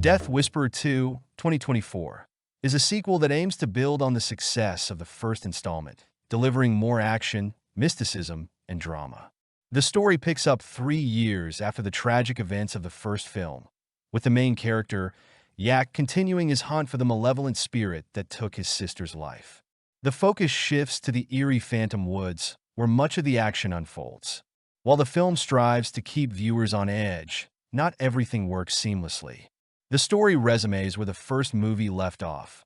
Death Whisperer 2, 2024, is a sequel that aims to build on the success of the first installment, delivering more action, mysticism, and drama. The story picks up 3 years after the tragic events of the first film, with the main character, Yak, continuing his hunt for the malevolent spirit that took his sister's life. The focus shifts to the eerie Phantom Woods, where much of the action unfolds. While the film strives to keep viewers on edge, not everything works seamlessly. The story resumes where the first movie left off.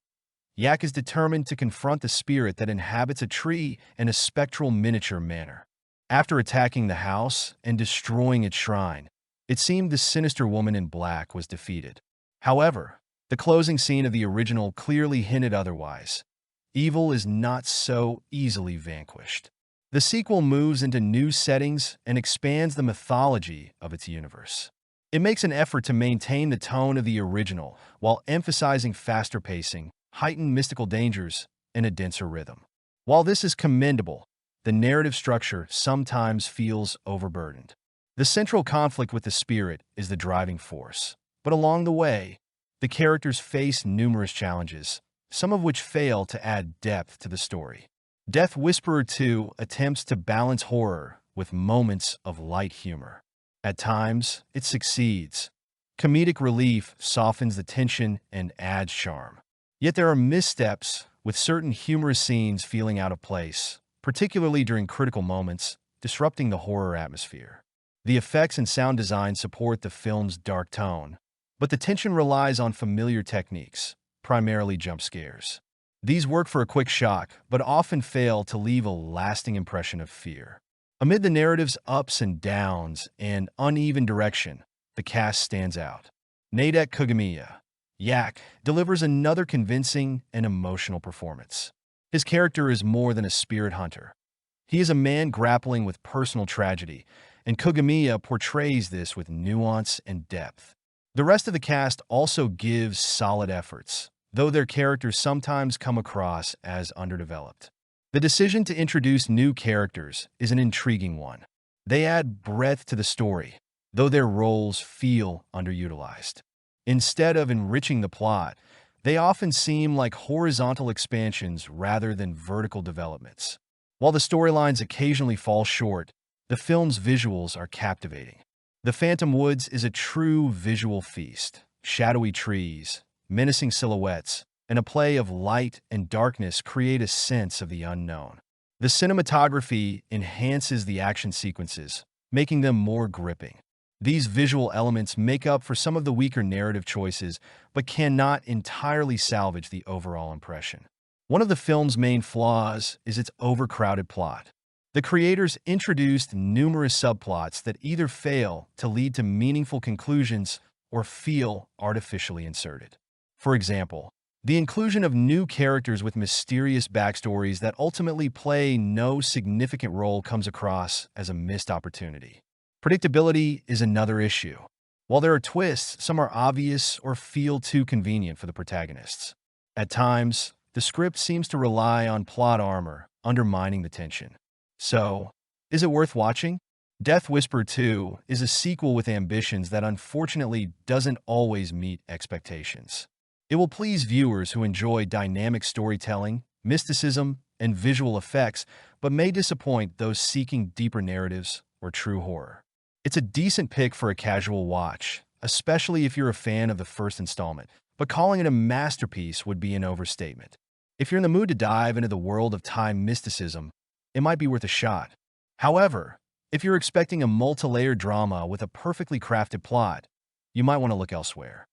Yak is determined to confront the spirit that inhabits a tree in a spectral miniature manner. After attacking the house and destroying its shrine, it seemed the sinister woman in black was defeated. However, the closing scene of the original clearly hinted otherwise. Evil is not so easily vanquished. The sequel moves into new settings and expands the mythology of its universe. It makes an effort to maintain the tone of the original while emphasizing faster pacing, heightened mystical dangers, and a denser rhythm. While this is commendable, the narrative structure sometimes feels overburdened. The central conflict with the spirit is the driving force, but along the way, the characters face numerous challenges, some of which fail to add depth to the story. Death Whisperer 2 attempts to balance horror with moments of light humor. At times, it succeeds. Comedic relief softens the tension and adds charm. Yet there are missteps, with certain humorous scenes feeling out of place, particularly during critical moments, disrupting the horror atmosphere. The effects and sound design support the film's dark tone, but the tension relies on familiar techniques, primarily jump scares. These work for a quick shock, but often fail to leave a lasting impression of fear. Amid the narrative's ups and downs and uneven direction, the cast stands out. Nadek Kugamiya, Yak, delivers another convincing and emotional performance. His character is more than a spirit hunter. He is a man grappling with personal tragedy, and Kugamiya portrays this with nuance and depth. The rest of the cast also gives solid efforts, though their characters sometimes come across as underdeveloped. The decision to introduce new characters is an intriguing one. They add breadth to the story, though their roles feel underutilized. Instead of enriching the plot, they often seem like horizontal expansions rather than vertical developments. While the storylines occasionally fall short, the film's visuals are captivating. The Phantom Woods is a true visual feast. Shadowy trees, menacing silhouettes, and a play of light and darkness create a sense of the unknown. The cinematography enhances the action sequences, making them more gripping. These visual elements make up for some of the weaker narrative choices, but cannot entirely salvage the overall impression. One of the film's main flaws is its overcrowded plot. The creators introduced numerous subplots that either fail to lead to meaningful conclusions or feel artificially inserted. For example, the inclusion of new characters with mysterious backstories that ultimately play no significant role comes across as a missed opportunity. Predictability is another issue. While there are twists, some are obvious or feel too convenient for the protagonists. At times, the script seems to rely on plot armor, undermining the tension. So, is it worth watching? Death Whisperer 2 is a sequel with ambitions that unfortunately doesn't always meet expectations. It will please viewers who enjoy dynamic storytelling, mysticism, and visual effects, but may disappoint those seeking deeper narratives or true horror. It's a decent pick for a casual watch, especially if you're a fan of the first installment, but calling it a masterpiece would be an overstatement. If you're in the mood to dive into the world of time mysticism, it might be worth a shot. However, if you're expecting a multilayered drama with a perfectly crafted plot, you might want to look elsewhere.